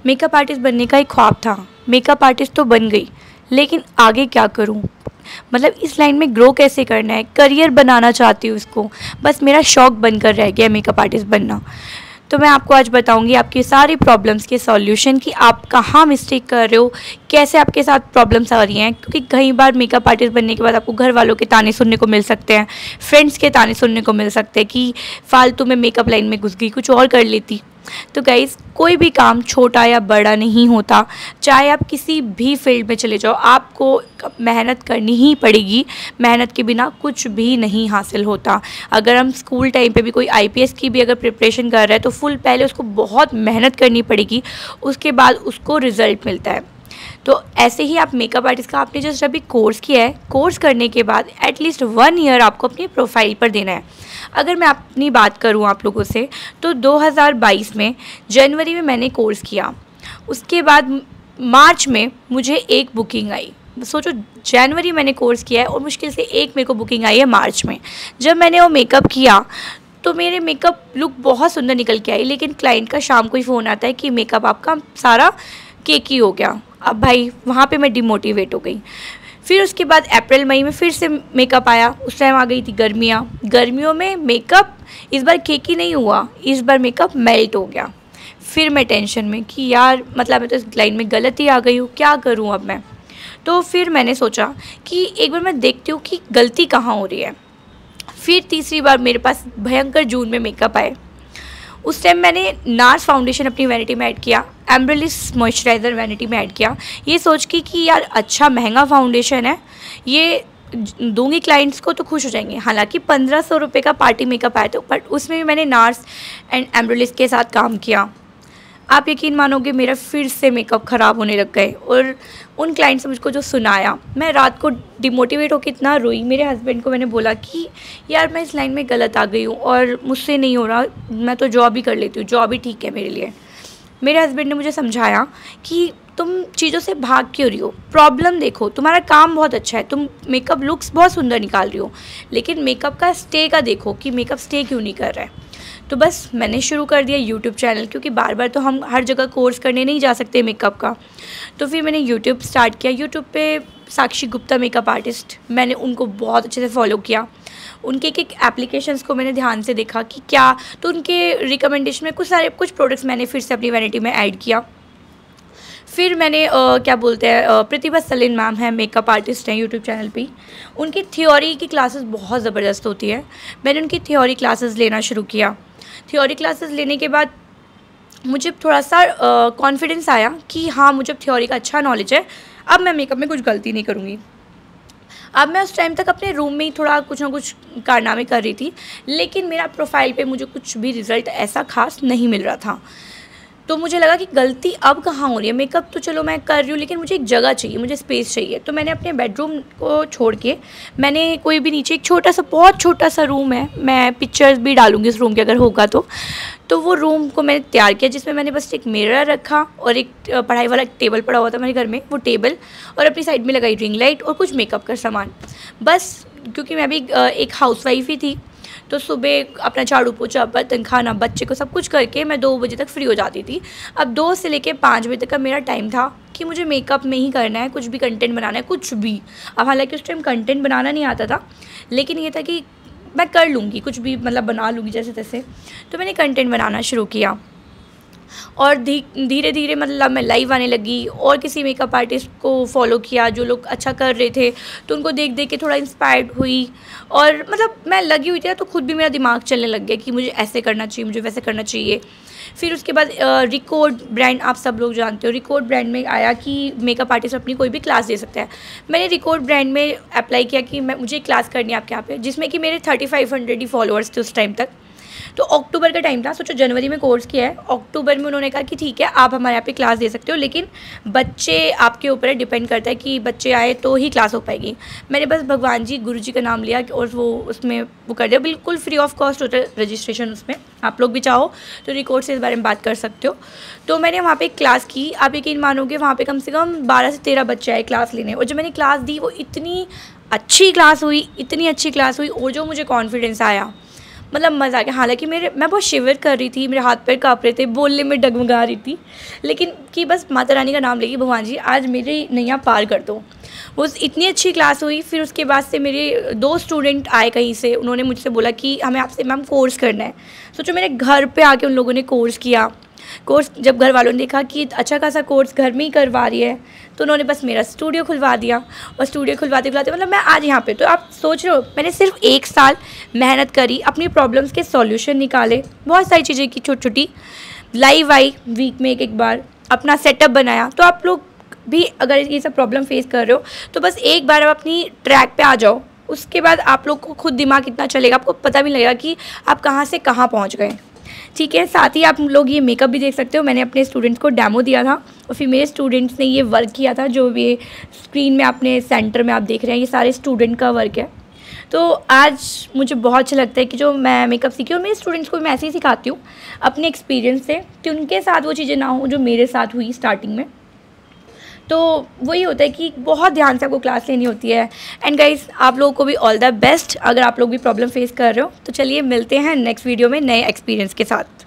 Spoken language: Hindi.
मेकअप आर्टिस्ट बनने का एक ख्वाब था, मेकअप आर्टिस्ट तो बन गई, लेकिन आगे क्या करूं? मतलब इस लाइन में ग्रो कैसे करना है, करियर बनाना चाहती हूँ इसको, बस मेरा शौक़ बनकर रह गया मेकअप आर्टिस्ट बनना। तो मैं आपको आज बताऊंगी आपकी सारी प्रॉब्लम्स के सॉल्यूशन कि आप कहाँ मिस्टेक कर रहे हो, कैसे आपके साथ प्रॉब्लम्स आ रही हैं। क्योंकि कई बार मेकअप आर्टिस्ट बनने के बाद आपको घर वालों के ताने सुनने को मिल सकते हैं, फ्रेंड्स के ताने सुनने को मिल सकते हैं कि फालतू में मेकअप लाइन में घुस गई, कुछ और कर लेती। तो गाइज़, कोई भी काम छोटा या बड़ा नहीं होता, चाहे आप किसी भी फील्ड में चले जाओ, आपको मेहनत करनी ही पड़ेगी। मेहनत के बिना कुछ भी नहीं हासिल होता। अगर हम स्कूल टाइम पे भी कोई आईपीएस की भी अगर प्रिपरेशन कर रहे हैं तो फुल पहले उसको बहुत मेहनत करनी पड़ेगी, उसके बाद उसको रिज़ल्ट मिलता है। तो ऐसे ही आप मेकअप आर्टिस्ट का आपने जस्ट अभी कोर्स किया है, कोर्स करने के बाद एटलीस्ट 1 ईयर आपको अपनी प्रोफाइल पर देना है। अगर मैं अपनी बात करूं आप लोगों से, तो 2022 में जनवरी में मैंने कोर्स किया, उसके बाद मार्च में मुझे एक बुकिंग आई। सोचो, जनवरी मैंने कोर्स किया है और मुश्किल से एक मेरे को बुकिंग आई है मार्च में। जब मैंने वो मेकअप किया तो मेरे मेकअप लुक बहुत सुंदर निकल के आई, लेकिन क्लाइंट का शाम को ही फ़ोन आता है कि मेकअप आपका सारा केकी हो गया। अब भाई वहाँ पे मैं डिमोटिवेट हो गई। फिर उसके बाद अप्रैल मई में फिर से मेकअप आया, उस टाइम आ गई थी गर्मियों में मेकअप इस बार केकी नहीं हुआ, इस बार मेकअप मेल्ट हो गया। फिर मैं टेंशन में कि यार मतलब मैं तो इस लाइन में गलत ही आ गई हूँ, क्या करूँ अब मैं। तो फिर मैंने सोचा कि एक बार मैं देखती हूँ कि गलती कहाँ हो रही है। फिर तीसरी बार मेरे पास भयंकर जून में मेकअप आए। उस टाइम मैंने नार्स फाउंडेशन अपनी वैनिटी में ऐड किया, एम्ब्रिलिस मॉइस्चराइज़र वैनिटी में ऐड किया, ये सोच के कि यार अच्छा महंगा फाउंडेशन है, ये दूंगी क्लाइंट्स को तो खुश हो जाएंगे। हालांकि 1500 रुपये का पार्टी मेकअप आया था, बट उसमें भी मैंने नार्स एंड एम्ब्रिलिस के साथ काम किया। आप यकीन मानोगे, मेरा फिर से मेकअप ख़राब होने लग गए। और उन क्लाइंट्स ने मुझको जो सुनाया, मैं रात को डिमोटिवेट होकर इतना रोई। मेरे हस्बैंड को मैंने बोला कि यार मैं इस लाइन में गलत आ गई हूँ और मुझसे नहीं हो रहा, मैं तो जॉब ही कर लेती हूँ, जॉब ही ठीक है मेरे लिए। मेरे हस्बैंड ने मुझे समझाया कि तुम चीज़ों से भाग क्यों रही हो, प्रॉब्लम देखो, तुम्हारा काम बहुत अच्छा है, तुम मेकअप लुक्स बहुत सुंदर निकाल रही हो, लेकिन मेकअप का स्टे का देखो कि मेकअप स्टे क्यों नहीं कर रहा है। तो बस मैंने शुरू कर दिया यूट्यूब चैनल, क्योंकि बार बार तो हम हर जगह कोर्स करने नहीं जा सकते मेकअप का। तो फिर मैंने यूट्यूब स्टार्ट किया। यूट्यूब पे साक्षी गुप्ता मेकअप आर्टिस्ट, मैंने उनको बहुत अच्छे से फॉलो किया। उनके एक एप्लीकेशंस को मैंने ध्यान से देखा कि क्या, तो उनके रिकमेंडेशन में कुछ प्रोडक्ट्स मैंने फिर से अपनी वैनिटी में ऐड किया। फिर मैंने क्या बोलते हैं, प्रतिभा सलीन मैम है, मेकअप आर्टिस्ट हैं यूट्यूब चैनल पे। उनकी थ्योरी की क्लासेस बहुत ज़बरदस्त होती है, मैंने उनकी थ्योरी क्लासेस लेना शुरू किया। थ्योरी क्लासेस लेने के बाद मुझे थोड़ा सा कॉन्फिडेंस आया कि हाँ, मुझे थ्योरी का अच्छा नॉलेज है, अब मैं मेकअप में कुछ गलती नहीं करूँगी। अब मैं उस टाइम तक अपने रूम में ही थोड़ा कुछ ना कुछ कारनामे कर रही थी, लेकिन मेरा प्रोफाइल पे मुझे कुछ भी रिज़ल्ट ऐसा खास नहीं मिल रहा था। तो मुझे लगा कि गलती अब कहाँ हो रही है। मेकअप तो चलो मैं कर रही हूँ, लेकिन मुझे एक जगह चाहिए, मुझे स्पेस चाहिए। तो मैंने अपने बेडरूम को छोड़ के मैंने कोई भी नीचे एक छोटा सा, बहुत छोटा सा रूम है, मैं पिक्चर्स भी डालूँगी उस रूम के अगर होगा तो वो रूम को मैंने तैयार किया, जिसमें मैंने बस एक मिरर रखा और एक पढ़ाई वाला टेबल पड़ा हुआ था मेरे घर में, वो टेबल, और अपनी साइड में लगाई रिंग लाइट और कुछ मेकअप का सामान बस। क्योंकि मैं भी एक हाउसवाइफ ही थी, तो सुबह अपना झाड़ू पोछा, बर्तन, खाना, बच्चे को सब कुछ करके मैं 2 बजे तक फ्री हो जाती थी। अब 2 से लेके 5 बजे तक का मेरा टाइम था कि मुझे मेकअप में ही करना है, कुछ भी कंटेंट बनाना है, कुछ भी। अब हालांकि उस टाइम कंटेंट बनाना नहीं आता था, लेकिन ये था कि मैं कर लूँगी, कुछ भी मतलब बना लूँगी जैसे तैसे। तो मैंने कंटेंट बनाना शुरू किया और धीरे धीरे मतलब मैं लाइव आने लगी और किसी मेकअप आर्टिस्ट को फॉलो किया जो लोग अच्छा कर रहे थे, तो उनको देख देख के थोड़ा इंस्पायर्ड हुई। और मतलब मैं लगी हुई थी तो खुद भी मेरा दिमाग चलने लग गया कि मुझे ऐसे करना चाहिए, मुझे वैसे करना चाहिए। फिर उसके बाद रिकॉर्ड ब्रांड, आप सब लोग जानते हो, रिकॉर्ड ब्रांड में आया कि मेकअप आर्टिस्ट अपनी कोई भी क्लास दे सकता है। मैंने रिकॉर्ड ब्रांड में अप्लाई किया कि मुझे क्लास करनी है आपके यहाँ पे, जिसमें कि मेरे 3500 ही फॉलोअर्स थे उस टाइम तक। तो अक्टूबर का टाइम था, सोचो जनवरी में कोर्स किया है, अक्टूबर में उन्होंने कहा कि ठीक है आप हमारे यहाँ पे क्लास दे सकते हो, लेकिन बच्चे आपके ऊपर डिपेंड करता है कि बच्चे आए तो ही क्लास हो पाएगी। मैंने बस भगवान जी, गुरु जी का नाम लिया और वो उसमें वो कर दिया, बिल्कुल फ्री ऑफ कॉस्ट होता है रजिस्ट्रेशन उसमें। आप लोग भी चाहो तो रिकॉर्ड से इस बारे में बात कर सकते हो। तो मैंने वहाँ पर क्लास की, आप यकीन मानोगे वहाँ पर कम से कम 12 से 13 बच्चे आए क्लास लेने, और जब मैंने क्लास दी वो इतनी अच्छी क्लास हुई, इतनी अच्छी क्लास हुई, और जो मुझे कॉन्फिडेंस आया, मतलब मज़ा आ गया। हालांकि मैं बहुत शिवर कर रही थी, मेरे हाथ पैर काँप रहे थे, बोलने में डगमगा रही थी, लेकिन कि बस माता रानी का नाम लेके भगवान जी आज मेरी नैया पार कर दो। वो इतनी अच्छी क्लास हुई। फिर उसके बाद से मेरे 2 स्टूडेंट आए कहीं से, उन्होंने मुझसे बोला कि हमें आपसे मैम कोर्स करना है। सोचो मेरे घर पे आके उन लोगों ने कोर्स किया। कोर्स जब घर वालों ने देखा कि अच्छा खासा कोर्स घर में ही करवा रही है, तो उन्होंने बस मेरा स्टूडियो खुलवा दिया। और स्टूडियो खुलवाते खुलवाते मतलब मैं आज यहाँ पे, तो आप सोच रहे हो मैंने सिर्फ 1 साल मेहनत करी, अपनी प्रॉब्लम्स के सॉल्यूशन निकाले, बहुत सारी चीज़ें की, छोटी छोटी लाइव आई वीक में एक बार, अपना सेटअप बनाया। तो आप लोग भी अगर ये सब प्रॉब्लम फेस कर रहे हो तो बस एक बार आप अपनी ट्रैक पे आ जाओ, उसके बाद आप लोग को खुद दिमाग कितना चलेगा, आपको पता भी नहीं लगेगा कि आप कहाँ से कहाँ पहुँच गए। ठीक है, साथ ही आप लोग ये मेकअप भी देख सकते हो। मैंने अपने स्टूडेंट्स को डेमो दिया था और फिर मेरे स्टूडेंट्स ने ये वर्क किया था। जो भी स्क्रीन में अपने सेंटर में आप देख रहे हैं, ये सारे स्टूडेंट का वर्क है। तो आज मुझे बहुत अच्छा लगता है कि जो मैं मेकअप सीखी और मेरे स्टूडेंट्स को भी मैं ऐसे ही सिखाती हूँ अपने एक्सपीरियंस से, कि उनके साथ वो चीज़ें ना हो जो मेरे साथ हुई स्टार्टिंग में। तो वही होता है कि बहुत ध्यान से आपको क्लास लेनी होती है। एंड गाइस, आप लोगों को भी ऑल द बेस्ट। अगर आप लोग भी प्रॉब्लम फेस कर रहे हो तो चलिए मिलते हैं नेक्स्ट वीडियो में नए एक्सपीरियंस के साथ।